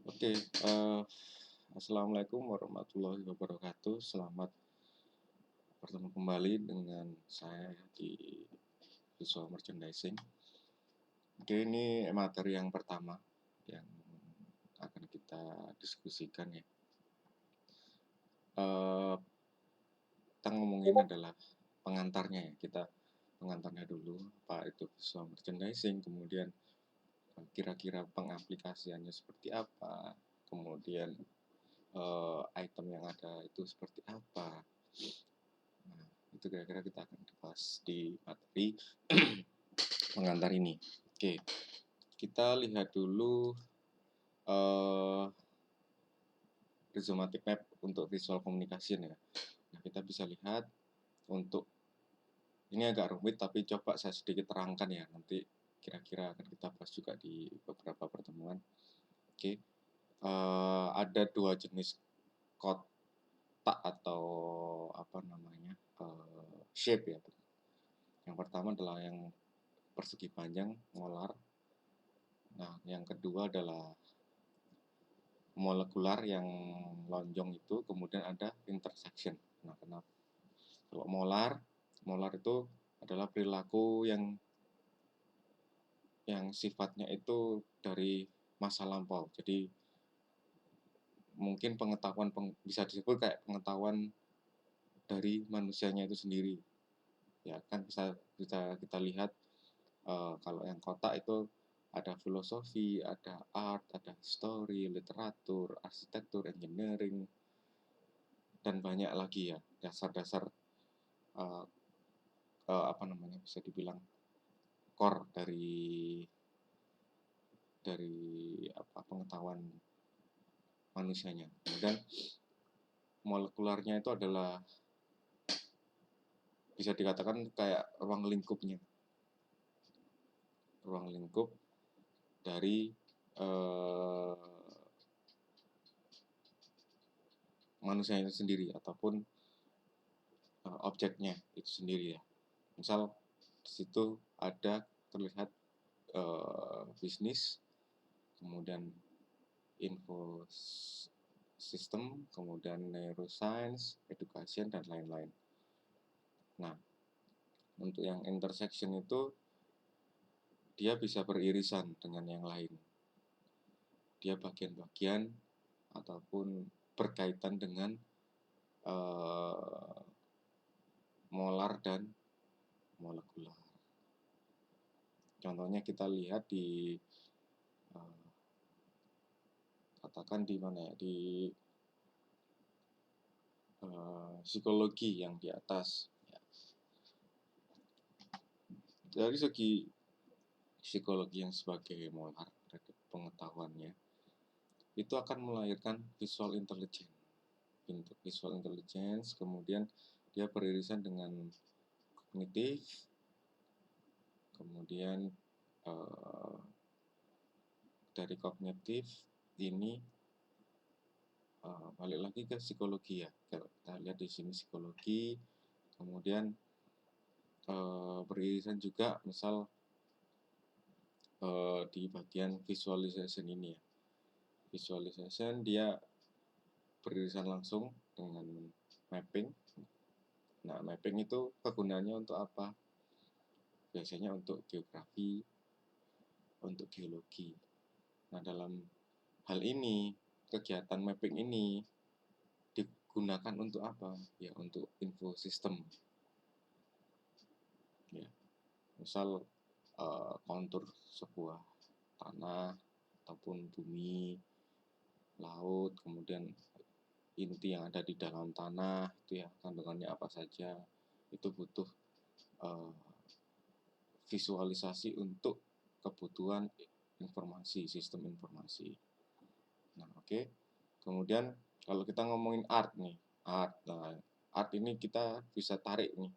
Oke, assalamualaikum warahmatullahi wabarakatuh. Selamat bertemu kembali dengan saya di visual merchandising. Oke, ini materi yang pertama yang akan kita diskusikan ya. Kita ngomongin adalah pengantarnya ya. Kita pengantarnya dulu, apa itu visual merchandising, kemudian kira-kira pengaplikasiannya seperti apa, kemudian item yang ada itu seperti apa. Nah, itu kira-kira kita akan bahas di materi pengantar ini. Oke, kita lihat dulu rhizomatic map untuk visual communication ya. Nah, kita bisa lihat untuk ini agak rumit tapi coba saya sedikit terangkan ya, nanti kira-kira akan kita bahas juga di beberapa pertemuan. Oke, ada dua jenis kotak atau apa namanya shape ya. Yang pertama adalah yang persegi panjang molar. Nah, yang kedua adalah molekular yang lonjong itu, kemudian ada intersection. Nah, kenapa? Kalau molar itu adalah perilaku yang sifatnya itu dari masa lampau. Jadi mungkin pengetahuan bisa disebut kayak pengetahuan dari manusianya itu sendiri. Ya kan bisa kita lihat kalau yang kotak itu ada filosofi, ada art, ada history, literatur, arsitektur, engineering, dan banyak lagi ya dasar-dasar uh, apa namanya bisa dibilang core dari apa pengetahuan manusianya. Kemudian molekularnya itu adalah bisa dikatakan kayak ruang lingkup dari manusia itu sendiri ataupun objeknya itu sendiri ya. Misal di situ ada terlihat bisnis, kemudian info sistem, kemudian neuroscience, education, dan lain-lain. Nah, untuk yang intersection itu dia bisa beririsan dengan yang lain. Dia bagian-bagian ataupun berkaitan dengan molar dan molekular. Contohnya kita lihat di katakan di mana ya, di psikologi yang di atas ya. Dari segi psikologi yang sebagai molar dari pengetahuannya itu akan melahirkan visual intelligence. Visual intelligence kemudian dia beririsan dengan kognitif, kemudian dari kognitif ini balik lagi ke psikologi ya. Kita lihat di sini psikologi, kemudian beririsan juga misal di bagian visualization ini ya. Visualization dia beririsan langsung dengan mapping. Nah, mapping itu kegunaannya untuk apa? Biasanya untuk geografi, untuk geologi. Nah, dalam hal ini, kegiatan mapping ini digunakan untuk apa? Ya, untuk info sistem. Ya, misal kontur sebuah tanah ataupun bumi, laut, kemudian inti yang ada di dalam tanah itu ya kandungannya apa saja, itu butuh visualisasi untuk kebutuhan informasi, sistem informasi. Nah, oke. Kemudian kalau kita ngomongin art nih, art ini kita bisa tarik nih.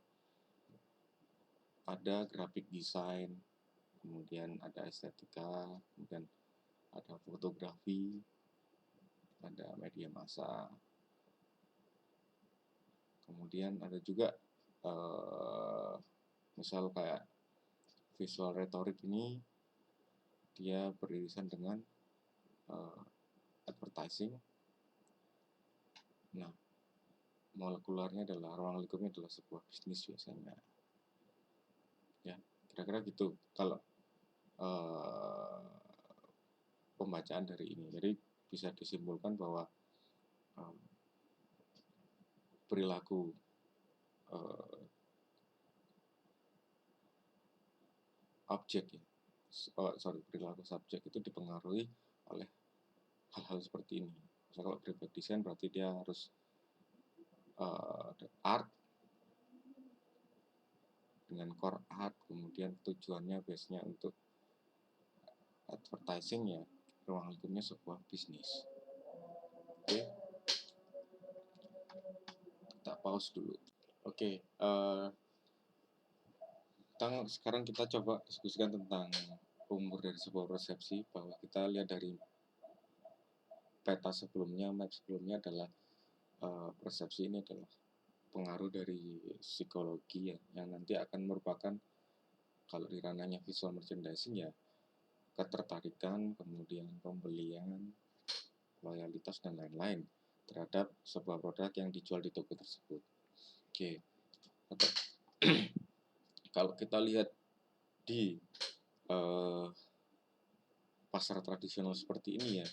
Ada graphic design, kemudian ada estetika, kemudian ada fotografi, ada media massa, kemudian ada juga misal kayak visual retorik ini dia beririsan dengan advertising. Nah, molekularnya adalah ruang lingkupnya adalah sebuah bisnis biasanya. Ya, kira-kira gitu kalau pembacaan dari ini. Jadi bisa disimpulkan bahwa perilaku objek ya, perilaku subjek itu dipengaruhi oleh hal-hal seperti ini. Misalnya kalau graphic design berarti dia harus art dengan core art, kemudian tujuannya biasanya untuk advertising ya, ruang lingkupnya sebuah bisnis. Oke, kita pause dulu. Oke, sekarang kita coba diskusikan tentang umur dari sebuah persepsi, bahwa kita lihat dari peta sebelumnya, map sebelumnya adalah persepsi ini adalah pengaruh dari psikologi ya, yang nanti akan merupakan, kalau di ranahnya visual merchandising ya, ketertarikan, kemudian pembelian, loyalitas, dan lain-lain terhadap sebuah produk yang dijual di toko tersebut. Oke, kalau kita lihat di pasar tradisional seperti ini ya,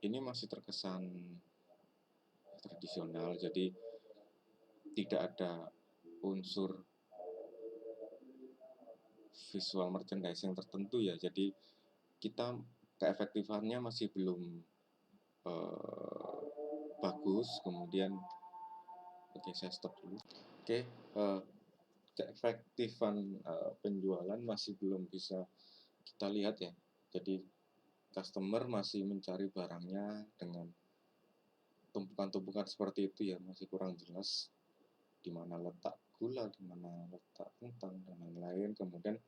ini masih terkesan tradisional, jadi tidak ada unsur visual merchandising tertentu ya, jadi kita keefektifannya masih belum bagus. Kemudian saya stop dulu. Keefektifan penjualan masih belum bisa kita lihat ya, jadi customer masih mencari barangnya dengan tumpukan-tumpukan seperti itu ya, masih kurang jelas di mana letak gula, di mana letak kentang, dan lain-lain. Kemudian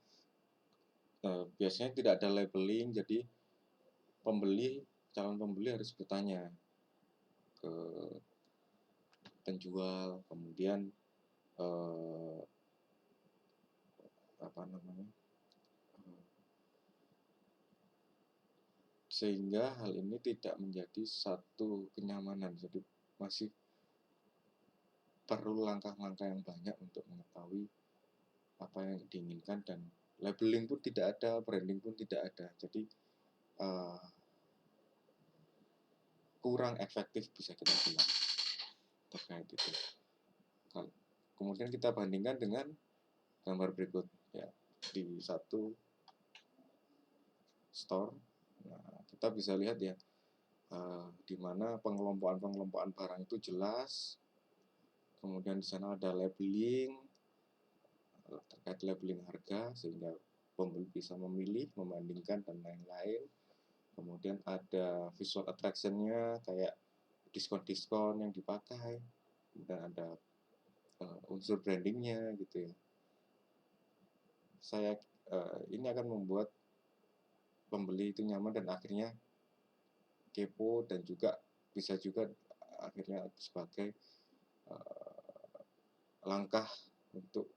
biasanya tidak ada labeling, jadi calon pembeli harus bertanya ke penjual, kemudian sehingga hal ini tidak menjadi satu kenyamanan, jadi masih perlu langkah-langkah yang banyak untuk mengetahui apa yang diinginkan, dan labeling pun tidak ada, branding pun tidak ada, jadi kurang efektif bisa kita bilang terkait itu. Kemudian kita bandingkan dengan gambar berikut ya, di satu store. Nah, kita bisa lihat ya, di mana pengelompokan barang itu jelas. Kemudian di sana ada labeling terkait labeling harga, sehingga pembeli bisa memilih, membandingkan, dan lain-lain. Kemudian ada visual attraction-nya, kayak diskon-diskon yang dipakai. Kemudian ada unsur brandingnya gitu ya. Ini akan membuat pembeli itu nyaman dan akhirnya kepo, dan juga bisa juga akhirnya sebagai langkah untuk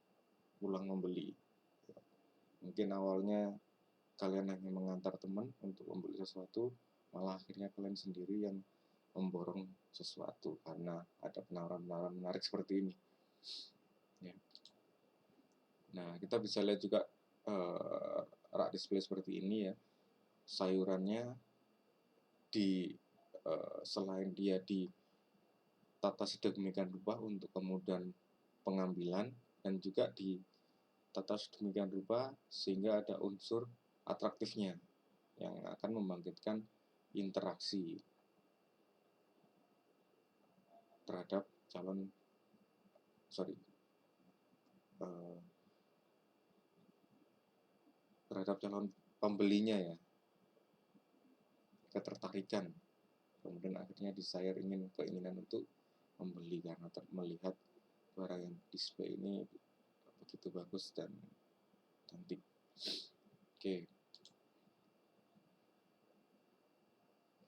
pulang membeli. Mungkin awalnya kalian hanya mengantar teman untuk membeli sesuatu, malah akhirnya kalian sendiri yang memborong sesuatu karena ada penawaran-penawaran menarik seperti ini ya. Nah, kita bisa lihat juga rak display seperti ini ya, sayurannya selain dia ditata sedemikian rupa untuk kemudian pengambilan, dan juga ditata sedemikian rupa sehingga ada unsur atraktifnya yang akan membangkitkan interaksi terhadap calon pembelinya ya, ketertarikan, kemudian akhirnya keinginan untuk membeli karena melihat barang yang display ini begitu bagus dan cantik. Oke.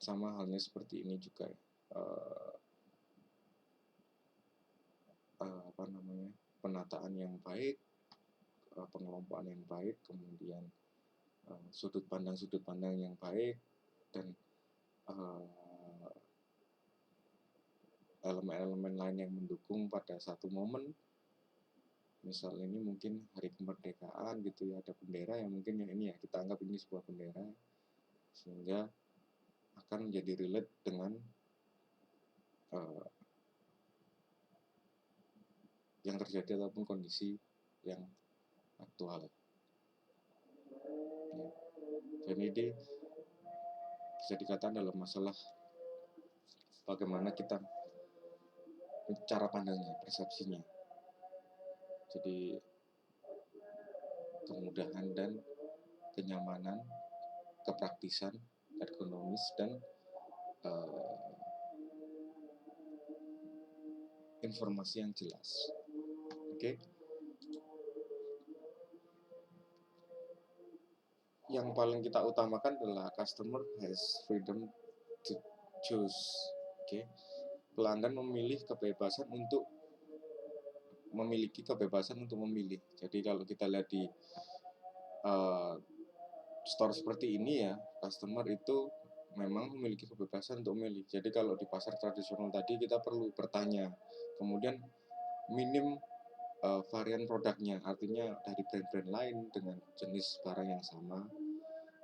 Sama halnya seperti ini juga ya. Penataan yang baik, pengelompokan yang baik, kemudian sudut pandang yang baik, dan eh, elemen-elemen lain yang mendukung pada satu momen. Misal ini mungkin hari kemerdekaan gitu ya, ada bendera yang mungkin yang ini ya kita anggap ini sebuah bendera, sehingga akan menjadi relate dengan uh, yang terjadi ataupun kondisi yang aktual ya. Jadi ini bisa dikatakan dalam masalah bagaimana kita cara pandangnya, persepsinya. Jadi kemudahan dan kenyamanan, kepraktisan, ergonomis, dan informasi yang jelas. Oke. Yang paling kita utamakan adalah customer has freedom to choose. Oke. Pelanggan memilih kebebasan untuk memiliki kebebasan untuk memilih. Jadi kalau kita lihat di store seperti ini ya, customer itu memang memiliki kebebasan untuk memilih. Jadi kalau di pasar tradisional tadi kita perlu bertanya, kemudian minim varian produknya, artinya dari brand-brand lain dengan jenis barang yang sama,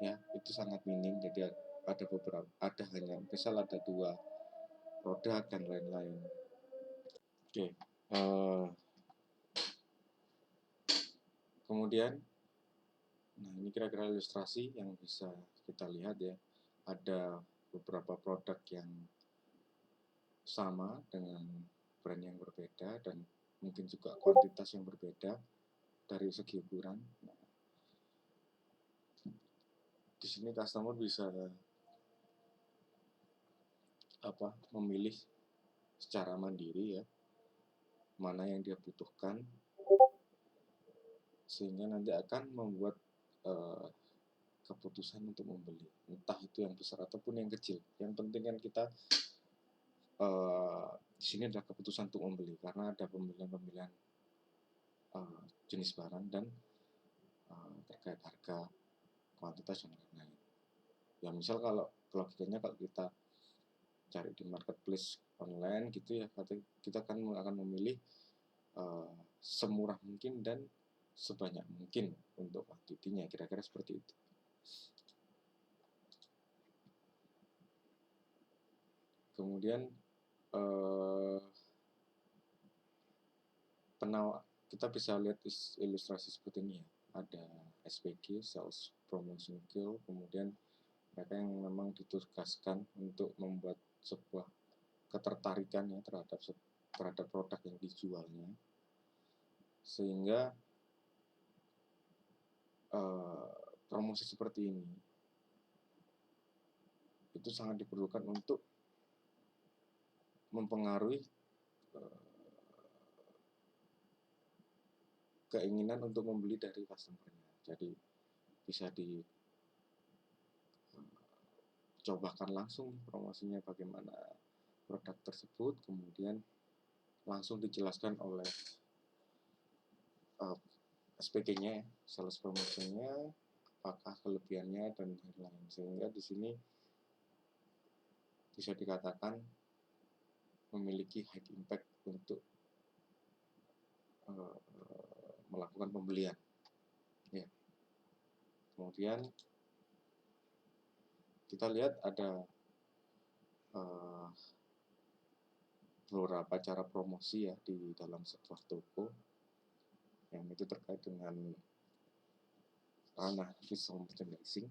ya itu sangat minim. Jadi ada beberapa, ada hanya misal ada 2 produk dan lain-lain. Oke. Kemudian, nah ini kira-kira ilustrasi yang bisa kita lihat ya. Ada beberapa produk yang sama dengan brand yang berbeda dan mungkin juga kuantitas yang berbeda dari segi ukuran. Nah, di sini customer bisa memilih secara mandiri ya mana yang dia butuhkan, sehingga nanti akan membuat keputusan untuk membeli, entah itu yang besar ataupun yang kecil. Yang penting kan kita di sini adalah keputusan untuk membeli, karena ada pemilihan-pemilihan jenis barang dan terkait harga, kuantitas dan lain-lain. Ya misal kalau logikanya kalau kita cari di marketplace online gitu ya, kita kan akan memilih semurah mungkin dan sebanyak mungkin untuk kuantitinya, kira-kira seperti itu. Kemudian kita bisa lihat ilustrasi seperti ini ya. Ada SPG, Sales Promotion Skill, kemudian mereka yang memang ditugaskan untuk membuat sebuah ketertarikan ya terhadap produk yang dijualnya, sehingga promosi seperti ini itu sangat diperlukan untuk mempengaruhi keinginan untuk membeli dari customer-nya. Jadi bisa dicobakan langsung promosinya bagaimana produk tersebut, kemudian langsung dijelaskan oleh SPG-nya, sales promotion-nya, apakah kelebihannya dan lain-lain, sehingga di sini bisa dikatakan memiliki high impact untuk melakukan pembelian. Ya. Kemudian kita lihat ada beberapa cara promosi ya di dalam sebuah toko yang itu terkait dengan ranah visual merchandising.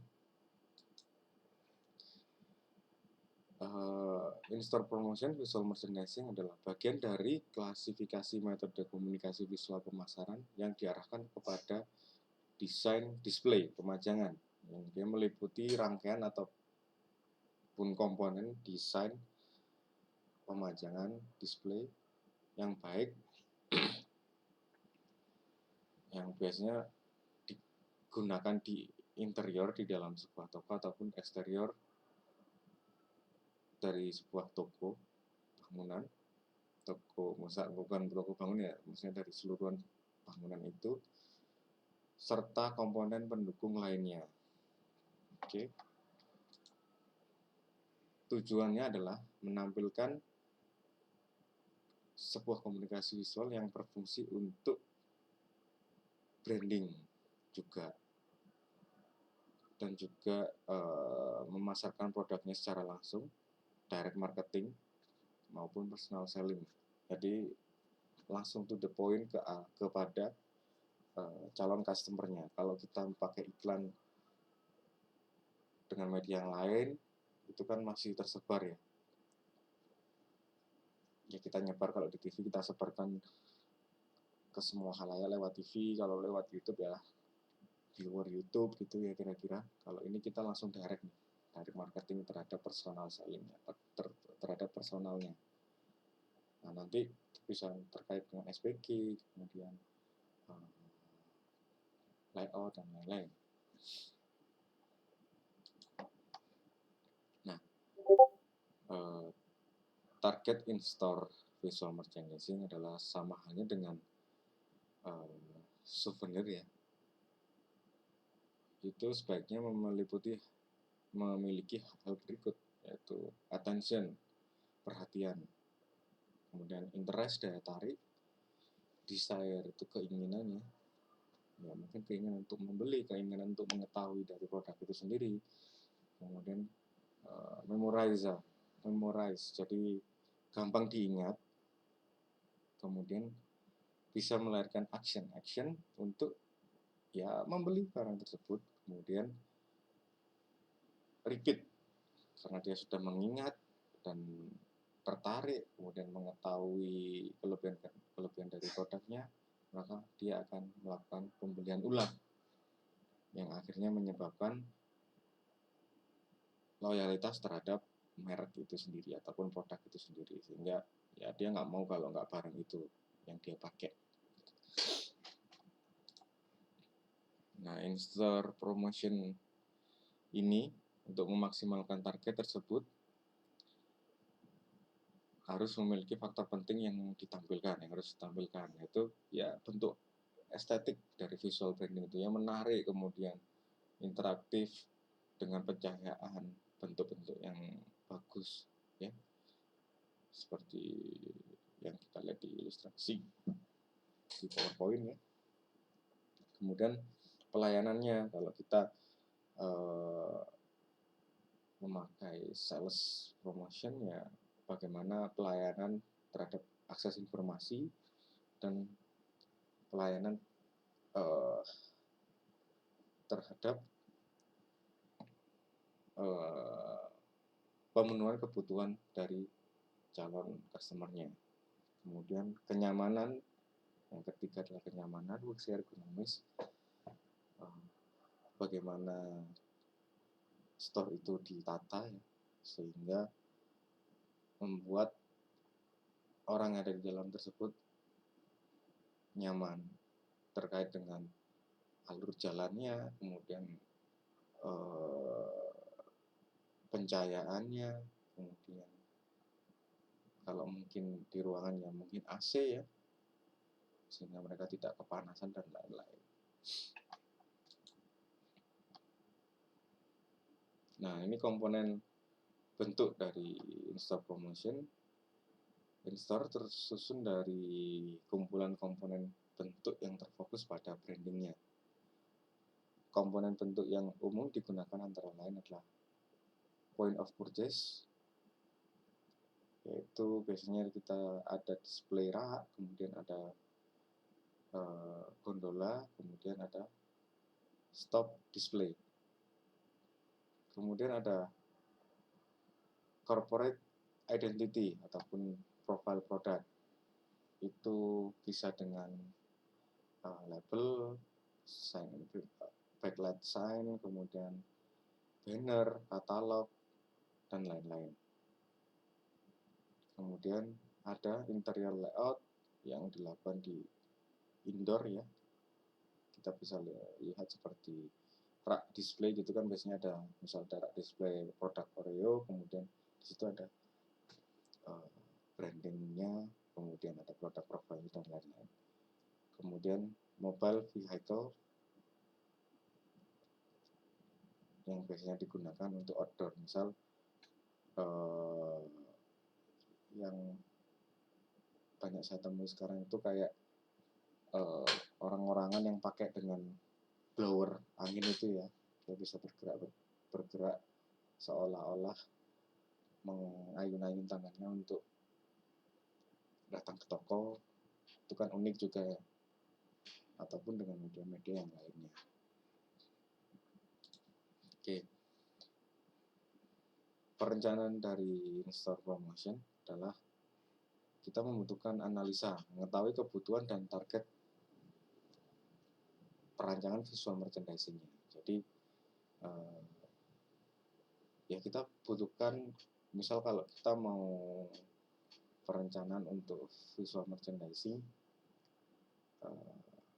In-store promotion visual merchandising adalah bagian dari klasifikasi metode komunikasi visual pemasaran yang diarahkan kepada desain display pemajangan, yang dia meliputi rangkaian ataupun komponen desain pemajangan display yang baik yang biasanya digunakan di interior di dalam sebuah toko ataupun eksterior dari sebuah toko bangunan, bukan toko bangunan ya, maksudnya dari seluruhan bangunan itu, serta komponen pendukung lainnya. Oke. tujuannya adalah menampilkan sebuah komunikasi visual yang berfungsi untuk branding juga, dan juga memasarkan produknya secara langsung, direct marketing maupun personal selling. Jadi langsung to the point kepada calon customernya. Kalau kita pakai iklan dengan media yang lain, itu kan masih tersebar ya. Ya kita nyebar, kalau di TV kita sebarkan ke semua halayak lewat TV, kalau lewat YouTube ya viewer YouTube gitu ya kira-kira. Kalau ini kita langsung direct nih, direct marketing terhadap personal selling, terhadap personalnya. Nah nanti bisa terkait dengan SPG, kemudian layout dan lain-lain. Nah, target in-store visual merchandising adalah sama halnya dengan souvenir ya. Itu sebaiknya memiliki hal berikut, yaitu attention, perhatian, kemudian interest, daya tarik, desire itu keinginannya, ya mungkin keinginan untuk membeli, keinginan untuk mengetahui dari produk itu sendiri, kemudian memorize, jadi gampang diingat, kemudian bisa melahirkan action untuk ya membeli barang tersebut, kemudian repeat karena dia sudah mengingat dan tertarik, kemudian mengetahui kelebihan dari produknya, maka dia akan melakukan pembelian ulang yang akhirnya menyebabkan loyalitas terhadap merek itu sendiri ataupun produk itu sendiri, sehingga ya dia nggak mau kalau nggak barang itu yang dia pakai. Nah, in-store promotion ini untuk memaksimalkan target tersebut harus memiliki faktor penting yang harus ditampilkan, yaitu ya bentuk estetik dari visual branding itu yang menarik, kemudian interaktif dengan pencahayaan, bentuk-bentuk yang bagus ya, seperti yang kita lihat di ilustrasi di PowerPoint ya. Kemudian pelayanannya, kalau kita memakai sales promotion ya, bagaimana pelayanan terhadap akses informasi dan pelayanan terhadap pemenuhan kebutuhan dari calon customernya. Kemudian kenyamanan, yang ketiga adalah kenyamanan, works ergonomis, bagaimana store itu ditata ya, sehingga membuat orang yang ada di dalam tersebut nyaman terkait dengan alur jalannya, kemudian pencahayaannya, kemudian kalau mungkin di ruangan ya mungkin AC ya, sehingga mereka tidak kepanasan dan lain-lain. Nah, ini komponen bentuk dari in-store promotion. In-store tersusun dari kumpulan komponen bentuk yang terfokus pada brandingnya. Komponen bentuk yang umum digunakan antara lain adalah point of purchase, yaitu biasanya kita ada display rak, kemudian ada gondola, kemudian ada stop display. Kemudian ada corporate identity ataupun profile produk. Itu bisa dengan label, sign, backlight sign, kemudian banner, katalog, dan lain-lain. Kemudian ada interior layout yang dilakukan di indoor ya. Kita bisa lihat seperti rak display gitu kan, biasanya ada misal rak display produk Oreo, kemudian di situ ada brandingnya, kemudian ada produk profile dan lain-lain. Kemudian mobile vehicle yang biasanya digunakan untuk outdoor, misal eh, yang banyak saya temui sekarang itu kayak orang-orangan yang pakai dengan blower angin itu ya, dia bisa bergerak seolah-olah mengayun-ayun tangannya untuk datang ke toko. Itu kan unik juga ya, ataupun dengan media-media yang lainnya. Oke, perencanaan dari in-store promotion adalah kita membutuhkan analisa, mengetahui kebutuhan dan target perancangan visual merchandising-nya. Jadi ya kita butuhkan, misal kalau kita mau perencanaan untuk visual merchandising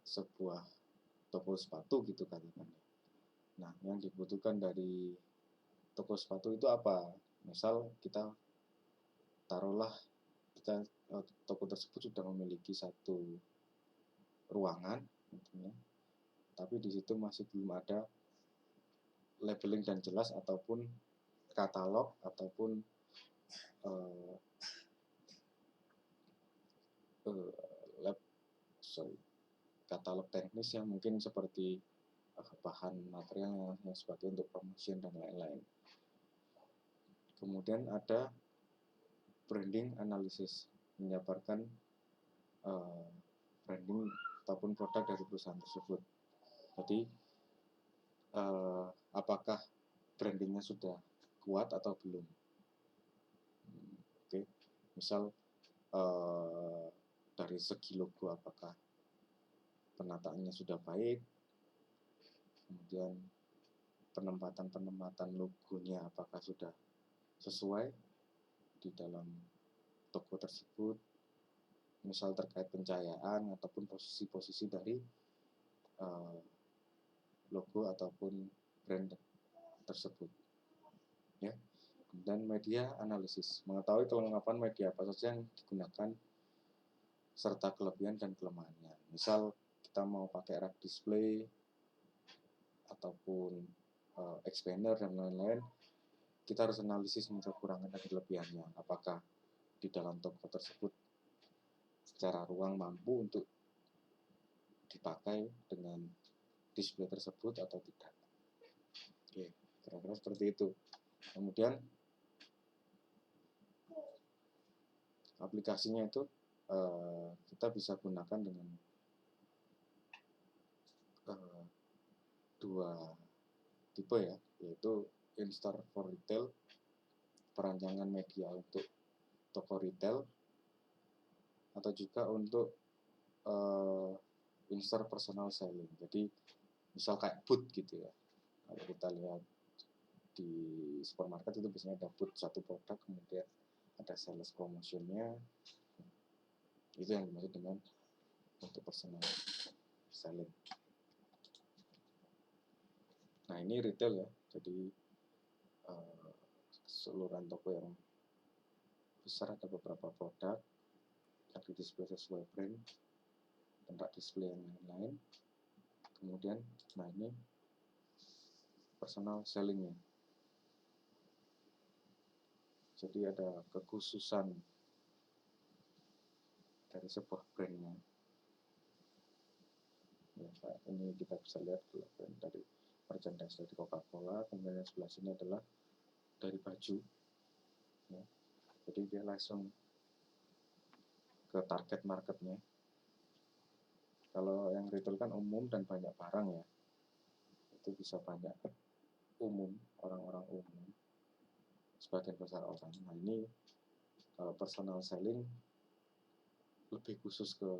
sebuah toko sepatu gitu kan. Nah, yang dibutuhkan dari toko sepatu itu apa? Misal kita taruhlah kita toko tersebut sudah memiliki satu ruangan, gitu, tapi di situ masih belum ada labeling dan jelas ataupun katalog ataupun katalog teknis yang mungkin seperti bahan material yang sebagai untuk promotion dan lain-lain. Kemudian ada branding analysis, menjabarkan branding ataupun produk dari perusahaan tersebut. Jadi apakah brandingnya sudah kuat atau belum? Oke, misal dari segi logo, apakah penataannya sudah baik, kemudian penempatan logonya apakah sudah sesuai di dalam toko tersebut, misal terkait pencahayaan ataupun posisi-posisi dari logo ataupun brand tersebut ya. Dan media analisis, mengetahui kelengkapan media apa saja yang digunakan serta kelebihan dan kelemahannya. Misal kita mau pakai rak display ataupun expander dan lain-lain, kita harus analisis kekurangan dan kelebihannya. Apakah di dalam toko tersebut secara ruang mampu untuk dipakai dengan display tersebut atau tidak. Oke, kira-kira seperti itu. Kemudian aplikasinya itu kita bisa gunakan dengan dua tipe ya, yaitu in-store for retail, perancangan media untuk toko retail, atau juga untuk in-store personal selling. Jadi misal kayak booth gitu ya, kalau kita lihat di supermarket itu biasanya ada booth satu produk, kemudian ada sales promotionnya, itu yang dimaksud dengan untuk personal selling. Nah ini retail ya, jadi keseluruhan toko yang besar ada beberapa produk yang di display sesuai brand dan rak display yang lain-lain. Kemudian, nah ini personal sellingnya. Jadi ada kekhususan dari sebuah brandnya. Ya, ini kita bisa lihat brand dari merchandise dari Coca-Cola, kemudian sebelah sini adalah dari baju. Ya. Jadi dia langsung ke target marketnya. Kalau yang retail kan umum dan banyak barang ya, itu bisa banyak umum, orang-orang umum, sebagian besar orang. Nah ini personal selling lebih khusus ke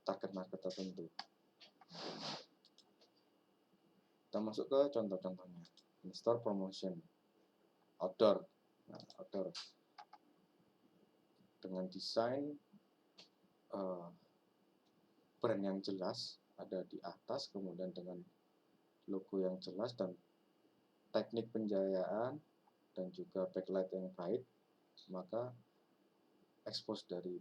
target market tertentu. Kita masuk ke contoh-contohnya. In-store promotion, outdoor. Nah, outdoor dengan desain brand yang jelas ada di atas, kemudian dengan logo yang jelas dan teknik penjayaan dan juga backlight yang baik, maka expose dari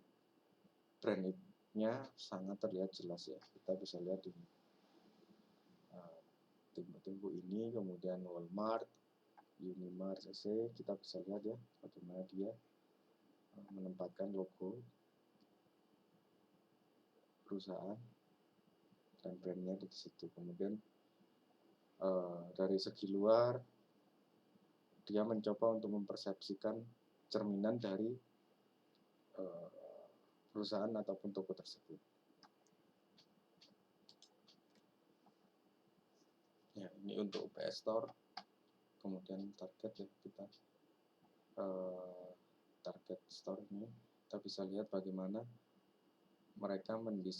brandnya sangat terlihat jelas ya. Kita bisa lihat di timbuk-timbuk ini, kemudian Walmart, Unimar CC, kita bisa lihat ya bagaimana dia menempatkan logo perusahaan dan brandnya di situ. Kemudian dari segi luar dia mencoba untuk mempersepsikan cerminan dari perusahaan ataupun toko tersebut. Ya, ini untuk UPS Store. Kemudian target ya, kita target store ini kita bisa lihat bagaimana mereka mereka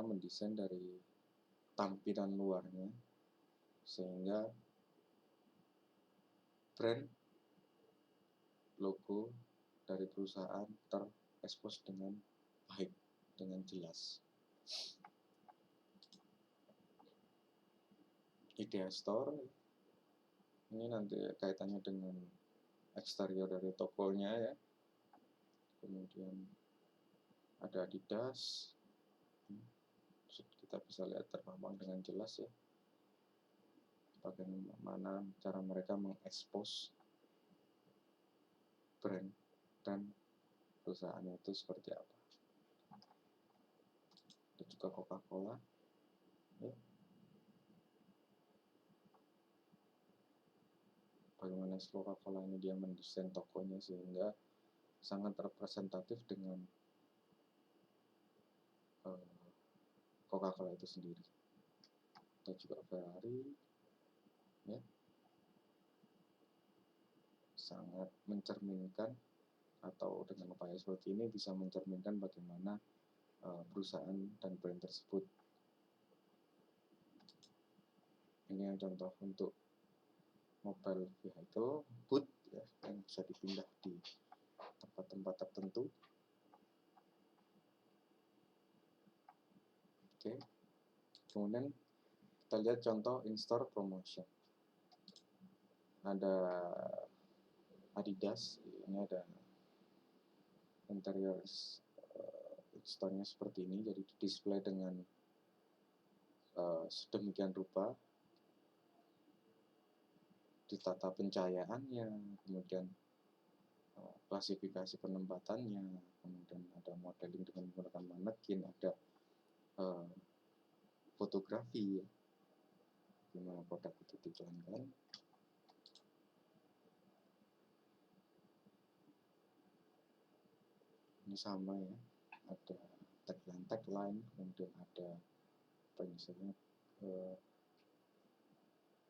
mendesain dari tampilan luarnya sehingga brand logo dari perusahaan terekspos dengan baik, dengan jelas. Idea Store ini nanti kaitannya dengan eksterior dari tokonya ya. Kemudian ada Adidas, kita bisa lihat terpampang dengan jelas ya bagaimana cara mereka mengekspos brand dan perusahaannya itu seperti apa. Ada juga Coca-Cola ya. Bagaimana Coca-Cola ini dia mendesain tokonya sehingga sangat representatif dengan Coca-Cola itu sendiri. Ada juga Ferrari ya, sangat mencerminkan atau dengan upaya seperti ini bisa mencerminkan bagaimana perusahaan dan brand tersebut. Ini yang contoh untuk mobile vehicle boot ya, yang bisa dipindah di tempat-tempat tertentu. Oke. Kemudian kita lihat contoh in-store promotion. Ada Adidas, ini ada interior store-nya seperti ini, jadi display dengan sedemikian rupa, ditata pencahayaannya, kemudian klasifikasi penempatannya, kemudian ada modeling dengan menggunakan manekin, ada fotografi, gimana produk itu diiklankan. Ini sama ya, ada tagline, kemudian ada apa misalnya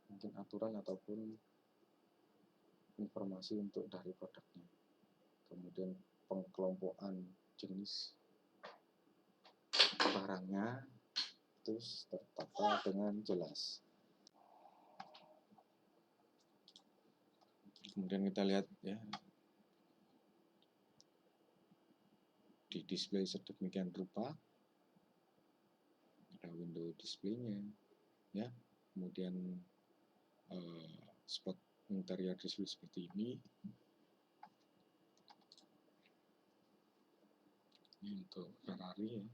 mungkin aturan ataupun informasi untuk dari produknya. Kemudian pengkelompokan jenis barangnya terus tertata dengan jelas. Kemudian kita lihat ya, di display sedemikian rupa, ada window displaynya ya, kemudian spot interior display seperti ini. Ini untuk Ferrari ya.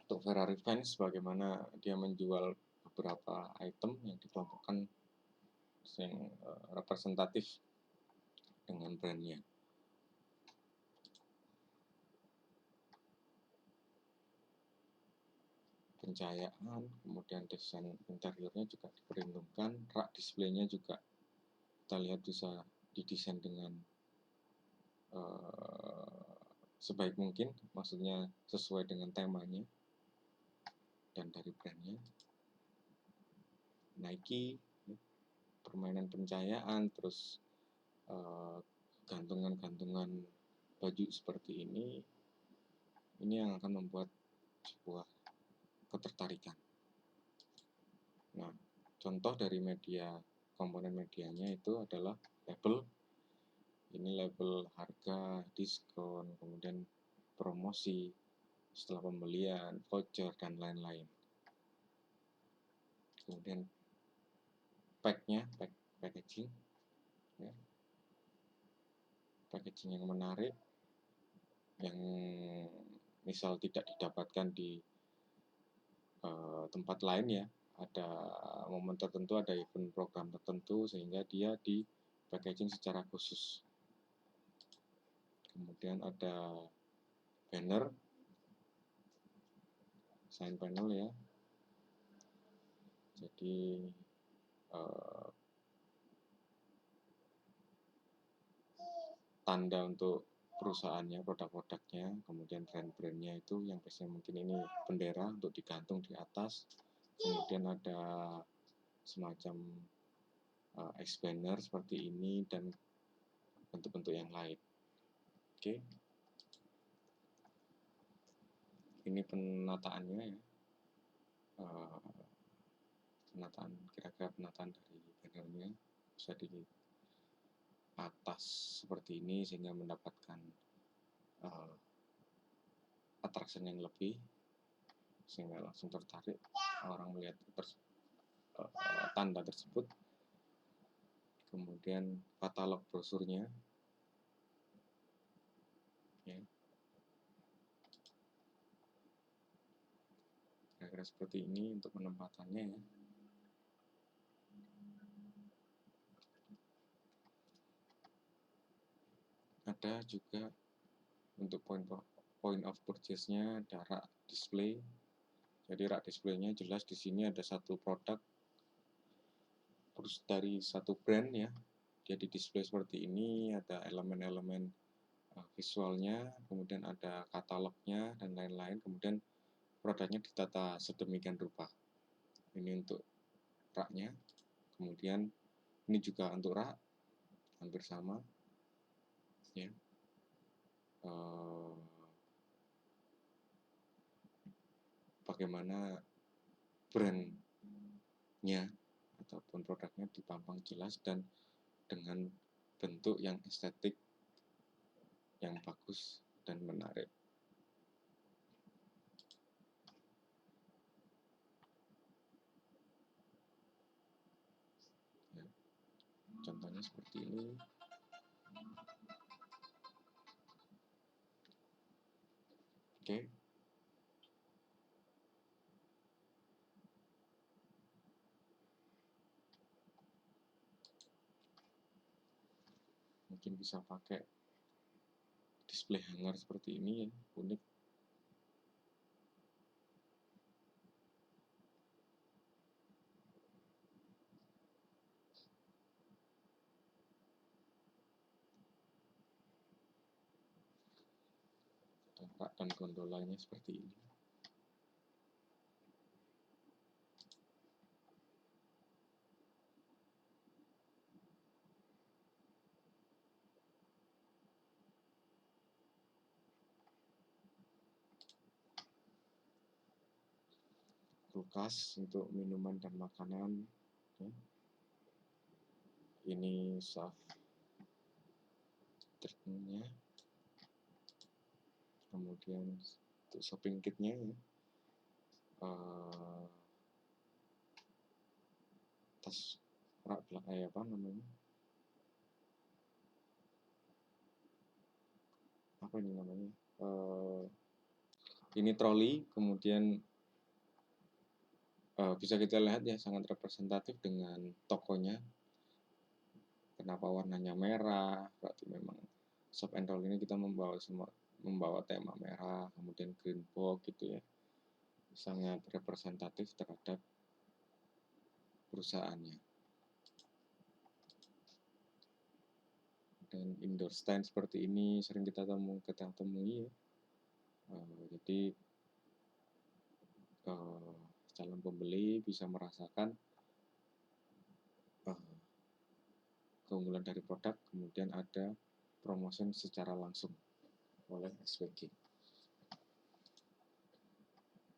Untuk Ferrari fans, bagaimana dia menjual beberapa item yang dikelompokkan yang representatif dengan brandnya. Pencahayaan, kemudian desain interiornya juga diperhitungkan, rak displaynya juga kita lihat bisa didesain dengan sebaik mungkin, maksudnya sesuai dengan temanya dan dari brandnya. Nike, permainan pencahayaan, terus gantungan-gantungan baju seperti ini yang akan membuat sebuah ketertarikan. Nah, contoh dari media, komponen medianya itu adalah label. Ini label harga, diskon, kemudian promosi, setelah pembelian, voucher, dan lain-lain. Kemudian packaging ya. Packaging yang menarik, yang misal tidak didapatkan di tempat lain ya, ada momen tertentu, ada event program tertentu, sehingga dia di packaging secara khusus. Kemudian ada banner, sign panel ya. Jadi tanda untuk perusahaannya, produk-produknya, kemudian brand-brandnya itu yang biasanya mungkin ini bendera untuk digantung di atas. Kemudian ada semacam X-banner seperti ini dan bentuk-bentuk yang lain. Oke. Ini penataannya ya. Penataan, kira-kira penataan dari bannernya bisa di atas seperti ini sehingga mendapatkan attraction yang lebih, sehingga langsung tertarik orang melihat tanda tersebut. Kemudian katalog brosurnya ya, kira-kira seperti ini untuk penempatannya ya. Ada juga untuk point of purchase-nya, ada rak display. Jadi rak display-nya jelas di sini ada satu produk terus dari satu brand ya, dia di display seperti ini, ada elemen-elemen visualnya, kemudian ada katalognya dan lain-lain, kemudian produknya ditata sedemikian rupa. Ini untuk raknya, kemudian ini juga untuk rak, hampir sama ya. Bagaimana brandnya ataupun produknya dipampang jelas dan dengan bentuk yang estetik yang bagus dan menarik. Ya, contohnya seperti ini. Oke. Mungkin bisa pakai display hanger seperti ini ya, unik. Rak dan gondolanya seperti ini. Kulkas untuk minuman dan makanan ya. Ini soft drinknya, kemudian untuk shopping kitnya ya, tas rak belakang apa namanya, apa ini namanya, ini troli, kemudian bisa kita lihat ya, sangat representatif dengan tokonya. Kenapa warnanya merah? Berarti memang shop and roll ini kita membawa tema merah, kemudian green box gitu ya. Sangat representatif terhadap perusahaannya. Dan indoor stand seperti ini sering kita temui ya. Jadi calon pembeli bisa merasakan keunggulan dari produk, kemudian ada promosi secara langsung oleh SWG.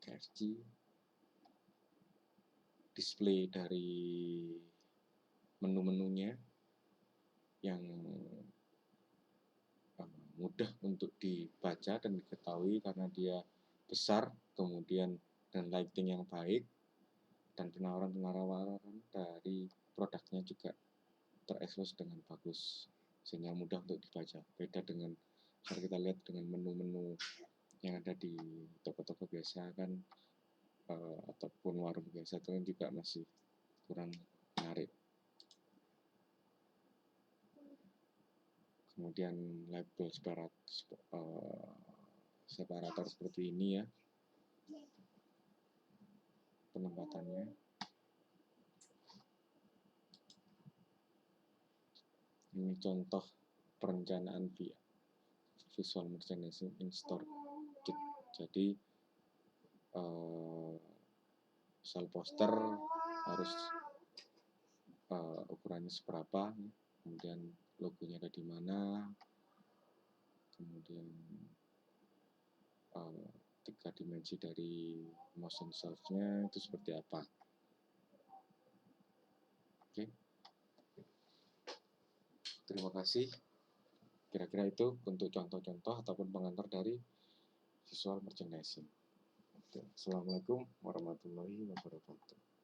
KFC, display dari menu-menunya yang mudah untuk dibaca dan diketahui karena dia besar, kemudian dan lighting yang baik, dan penawaran-penawaran dari produknya juga terekspos dengan bagus sehingga mudah untuk dibaca. Beda dengan kalau kita lihat dengan menu-menu yang ada di toko-toko biasa kan ataupun warung biasa itu juga masih kurang menarik. Kemudian label separator seperti ini ya penempatannya. Ini contoh perencanaan visual merchandising in store kit. Jadi sel poster harus ukurannya seberapa, kemudian logonya ada di mana, kemudian 3 dimensi dari motion cells-nya itu seperti apa. Oke, terima kasih. Kira-kira itu untuk contoh-contoh ataupun pengantar dari visual merchandising. Assalamualaikum warahmatullahi wabarakatuh.